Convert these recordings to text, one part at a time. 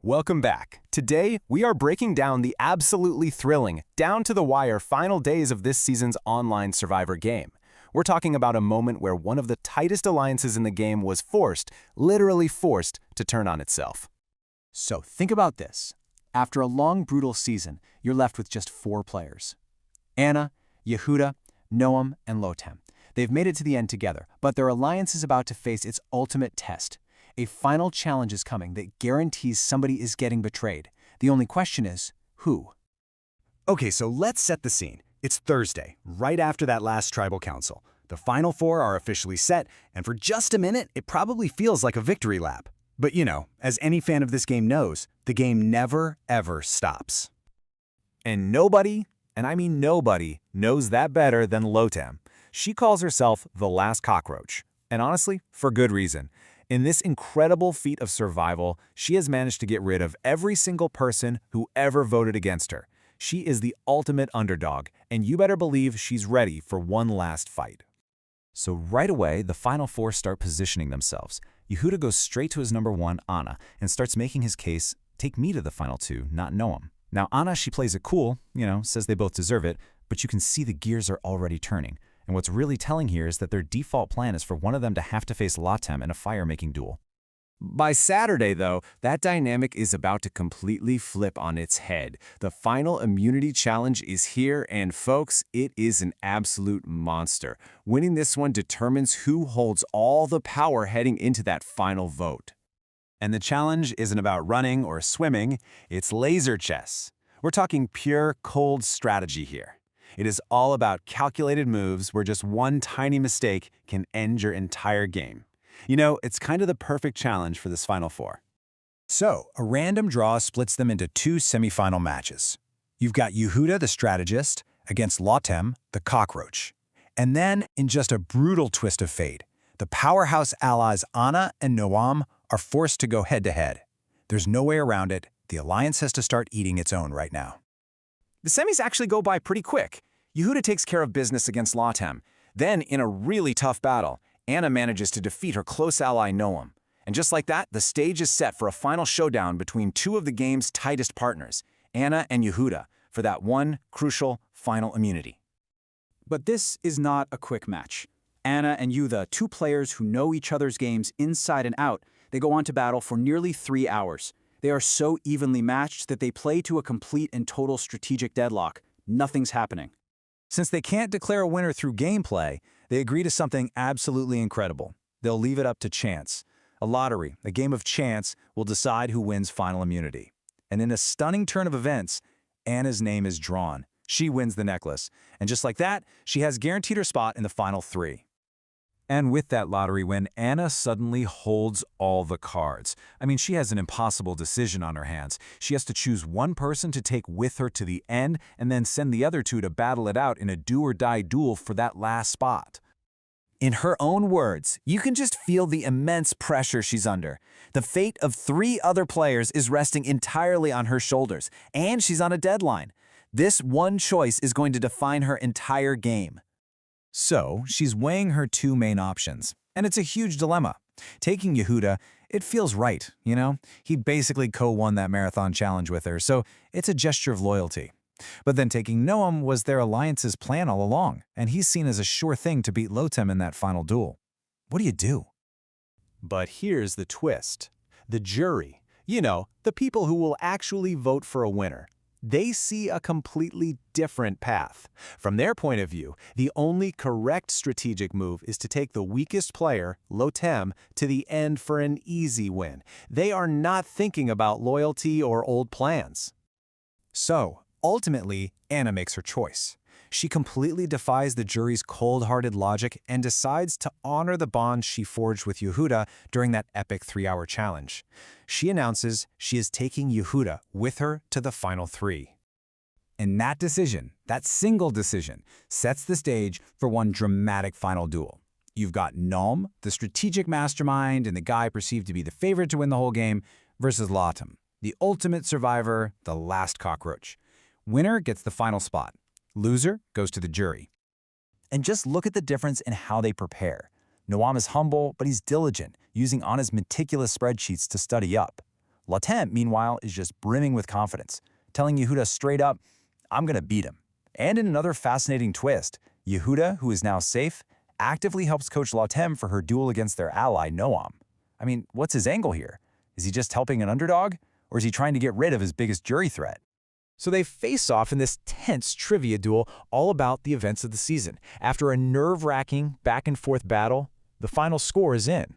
Welcome back. Today, we are breaking down the absolutely thrilling, down-to-the-wire final days of this season's online Survivor game. We're talking about a moment where one of the tightest alliances in the game was forced, literally forced, to turn on itself. So think about this. After a long, brutal season, you're left with just 4 players. Anna, Yehuda, Noam, and Lotem. They've made it to the end together, but their alliance is about to face its ultimate test. A final challenge is coming that guarantees somebody is getting betrayed. The only question is, who? Okay, so let's set the scene. It's Thursday, right after that last tribal council. The final 4 are officially set, and for just a minute, it probably feels like a victory lap. But you know, as any fan of this game knows, the game never, ever stops. And nobody, and I mean nobody, knows that better than Lotem. She calls herself the last cockroach. And honestly, for good reason. In this incredible feat of survival, she has managed to get rid of every single person who ever voted against her. She is the ultimate underdog, and you better believe she's ready for one last fight. So right away, the final 4 start positioning themselves. Yehuda goes straight to his number 1, Anna, and starts making his case, take me to the final 2, not Noam. Now Anna, she plays it cool, says they both deserve it, but you can see the gears are already turning. And what's really telling here is that their default plan is for one of them to have to face Lotem in a fire-making duel. By Saturday, though, that dynamic is about to completely flip on its head. The final immunity challenge is here, and folks, it is an absolute monster. Winning this one determines who holds all the power heading into that final vote. And the challenge isn't about running or swimming, it's laser chess. We're talking pure, cold strategy here. It is all about calculated moves where just one tiny mistake can end your entire game. It's kind of the perfect challenge for this Final 4. So, a random draw splits them into 2 semifinal matches. You've got Yehuda, the strategist, against Lotem, the cockroach. And then, in just a brutal twist of fate, the powerhouse allies Anna and Noam are forced to go head-to-head. There's no way around it. The alliance has to start eating its own right now. The semis actually go by pretty quick. Yehuda takes care of business against Lotem. Then, in a really tough battle, Anna manages to defeat her close ally Noam. And just like that, the stage is set for a final showdown between 2 of the game's tightest partners, Anna and Yehuda, for that one crucial final immunity. But this is not a quick match. Anna and Yehuda, 2 players who know each other's games inside and out, they go on to battle for nearly 3 hours. They are so evenly matched that they play to a complete and total strategic deadlock. Nothing's happening. Since they can't declare a winner through gameplay, they agree to something absolutely incredible. They'll leave it up to chance. A lottery, a game of chance, will decide who wins final immunity. And in a stunning turn of events, Anna's name is drawn. She wins the necklace. And just like that, she has guaranteed her spot in the final 3. And with that lottery win, Anna suddenly holds all the cards. She has an impossible decision on her hands. She has to choose one person to take with her to the end and then send the other 2 to battle it out in a do-or-die duel for that last spot. In her own words, you can just feel the immense pressure she's under. The fate of 3 other players is resting entirely on her shoulders, and she's on a deadline. This one choice is going to define her entire game. So, she's weighing her 2 main options, and it's a huge dilemma. Taking Yehuda, it feels right, He basically co-won that marathon challenge with her, so it's a gesture of loyalty. But then taking Noam was their alliance's plan all along, and he's seen as a sure thing to beat Lotem in that final duel. What do you do? But here's the twist. The jury, the people who will actually vote for a winner, they see a completely different path. From their point of view, the only correct strategic move is to take the weakest player, Lotem, to the end for an easy win. They are not thinking about loyalty or old plans. So, ultimately, Anna makes her choice. She completely defies the jury's cold-hearted logic and decides to honor the bond she forged with Yehuda during that epic 3-hour challenge. She announces she is taking Yehuda with her to the final 3. And that decision, that single decision, sets the stage for one dramatic final duel. You've got Noam, the strategic mastermind and the guy perceived to be the favorite to win the whole game, versus Lotem, the ultimate survivor, the last cockroach. Winner gets the final spot. Loser goes to the jury. And just look at the difference in how they prepare. Noam is humble, but he's diligent, using Anna's meticulous spreadsheets to study up. Latem, meanwhile, is just brimming with confidence, telling Yehuda straight up, I'm gonna beat him. And in another fascinating twist, Yehuda, who is now safe, actively helps coach Latem for her duel against their ally, Noam. I mean, what's his angle here? Is he just helping an underdog? Or is he trying to get rid of his biggest jury threat? So they face off in this tense trivia duel all about the events of the season. After a nerve-wracking back-and-forth battle, the final score is in.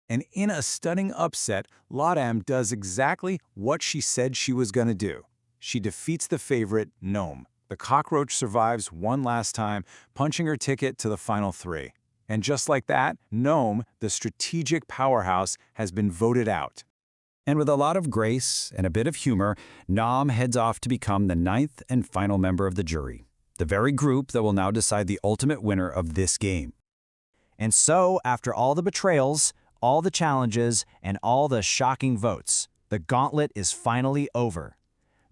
And in a stunning upset, Latem does exactly what she said she was going to do. She defeats the favorite, Noam. The cockroach survives one last time, punching her ticket to the final three. And just like that, Noam, the strategic powerhouse, has been voted out. And with a lot of grace and a bit of humor, Noam heads off to become the 9th and final member of the jury, the very group that will now decide the ultimate winner of this game. And so, after all the betrayals, all the challenges, and all the shocking votes, the gauntlet is finally over.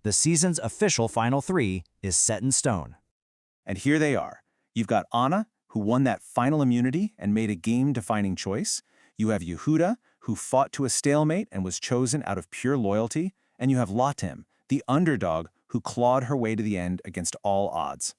The season's official final three is set in stone. And here they are. You've got Anna, who won that final immunity and made a game-defining choice. You have Yehuda, who fought to a stalemate and was chosen out of pure loyalty. And you have Latem, the underdog, who clawed her way to the end against all odds.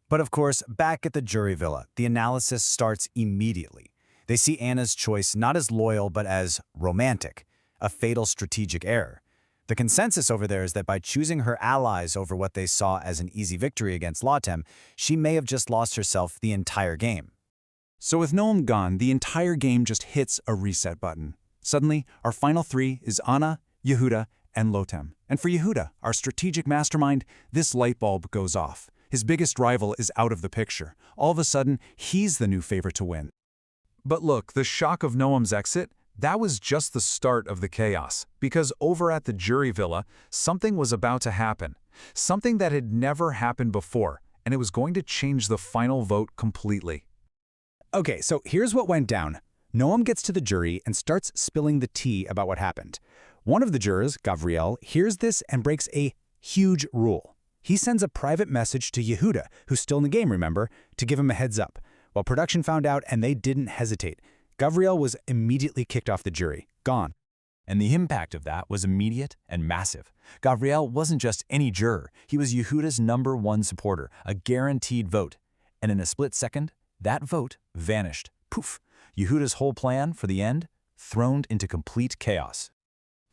But of course, back at the jury villa, the analysis starts immediately. They see Anna's choice not as loyal, but as romantic, a fatal strategic error. The consensus over there is that by choosing her allies over what they saw as an easy victory against Latem, she may have just lost herself the entire game. So with Noam gone, the entire game just hits a reset button. Suddenly, our final three is Anna, Yehuda, and Latem. And for Yehuda, our strategic mastermind, this light bulb goes off. His biggest rival is out of the picture. All of a sudden, he's the new favorite to win. But look, the shock of Noam's exit, that was just the start of the chaos. Because over at the jury villa, something was about to happen. Something that had never happened before, and it was going to change the final vote completely. Okay, so here's what went down. Noam gets to the jury and starts spilling the tea about what happened. One of the jurors, Gavriel, hears this and breaks a huge rule. He sends a private message to Yehuda, who's still in the game, remember, to give him a heads up. Well, production found out and they didn't hesitate. Gavriel was immediately kicked off the jury, gone. And the impact of that was immediate and massive. Gavriel wasn't just any juror. He was Yehuda's #1 supporter, a guaranteed vote. And in a split second, that vote vanished. Poof! Yehuda's whole plan for the end, thrown into complete chaos.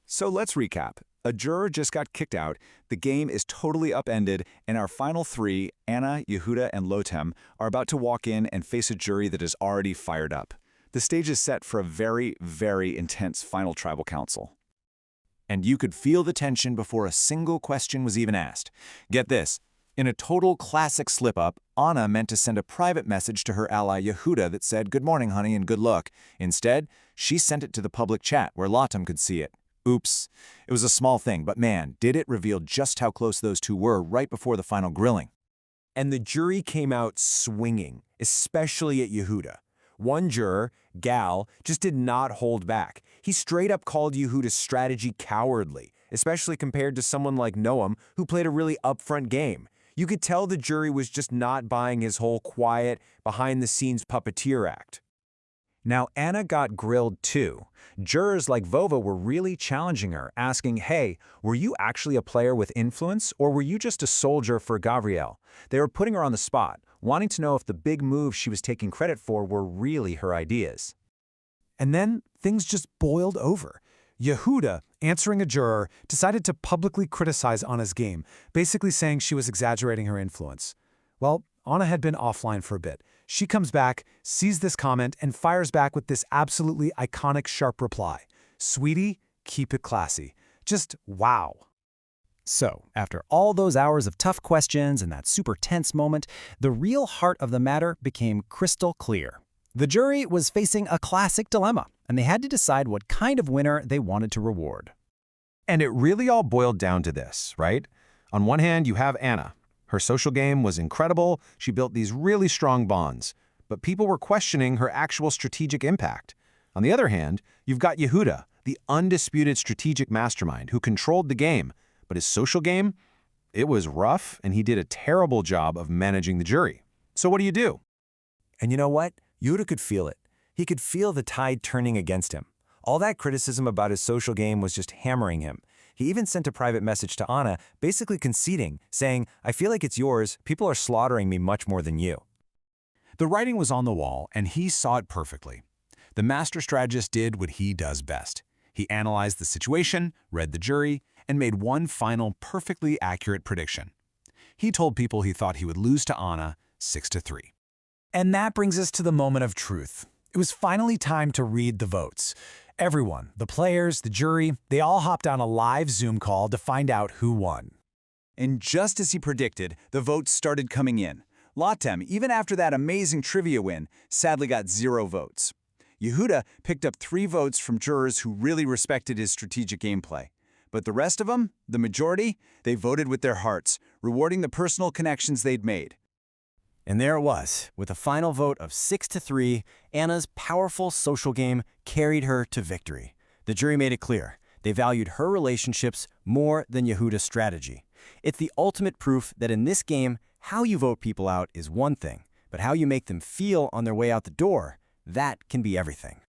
So let's recap. A juror just got kicked out, the game is totally upended, and our final three, Anna, Yehuda, and Latem, are about to walk in and face a jury that is already fired up. The stage is set for a very, very intense final tribal council. And you could feel the tension before a single question was even asked. Get this. In a total classic slip-up, Anna meant to send a private message to her ally Yehuda that said, "Good morning, honey, and good luck." Instead, she sent it to the public chat where Latem could see it. Oops. It was a small thing, but man, did it reveal just how close those two were right before the final grilling. And the jury came out swinging, especially at Yehuda. One juror, Gal, just did not hold back. He straight up called Yehuda's strategy cowardly, especially compared to someone like Noam, who played a really upfront game. You could tell the jury was just not buying his whole quiet, behind-the-scenes puppeteer act. Now, Anna got grilled too. Jurors like Vova were really challenging her, asking, hey, were you actually a player with influence, or were you just a soldier for Gavriel? They were putting her on the spot, wanting to know if the big moves she was taking credit for were really her ideas. And then things just boiled over. Yehuda, answering a juror, decided to publicly criticize Anna's game, basically saying she was exaggerating her influence. Well, Anna had been offline for a bit. She comes back, sees this comment, and fires back with this absolutely iconic sharp reply. Sweetie, keep it classy. Just wow. So, after all those hours of tough questions and that super tense moment, the real heart of the matter became crystal clear. The jury was facing a classic dilemma, and they had to decide what kind of winner they wanted to reward. And it really all boiled down to this, right? On one hand, you have Anna. Her social game was incredible. She built these really strong bonds. But people were questioning her actual strategic impact. On the other hand, you've got Yehuda, the undisputed strategic mastermind who controlled the game. But his social game? It was rough, and he did a terrible job of managing the jury. So what do? And you know what? Yehuda could feel it. He could feel the tide turning against him. All that criticism about his social game was just hammering him. He even sent a private message to Anna, basically conceding, saying, "I feel like it's yours, people are slaughtering me much more than you." The writing was on the wall, and he saw it perfectly. The master strategist did what he does best. He analyzed the situation, read the jury, and made one final perfectly accurate prediction. He told people he thought he would lose to Anna 6-3. And that brings us to the moment of truth. It was finally time to read the votes. Everyone, the players, the jury, they all hopped on a live Zoom call to find out who won. And just as he predicted, the votes started coming in. Lotem, even after that amazing trivia win, sadly got 0 votes. Yehuda picked up 3 votes from jurors who really respected his strategic gameplay. But the rest of them, the majority, they voted with their hearts, rewarding the personal connections they'd made. And there it was. With a final vote of 6-3, Anna's powerful social game carried her to victory. The jury made it clear. They valued her relationships more than Yehuda's strategy. It's the ultimate proof that in this game, how you vote people out is one thing, but how you make them feel on their way out the door, that can be everything.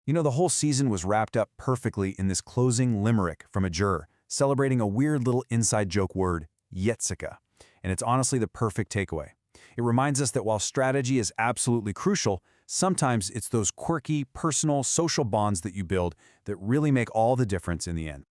You know, the whole season was wrapped up perfectly in this closing limerick from a juror, celebrating a weird little inside joke word, Yetzika. And it's honestly the perfect takeaway. It reminds us that while strategy is absolutely crucial, sometimes it's those quirky, personal, social bonds that you build that really make all the difference in the end.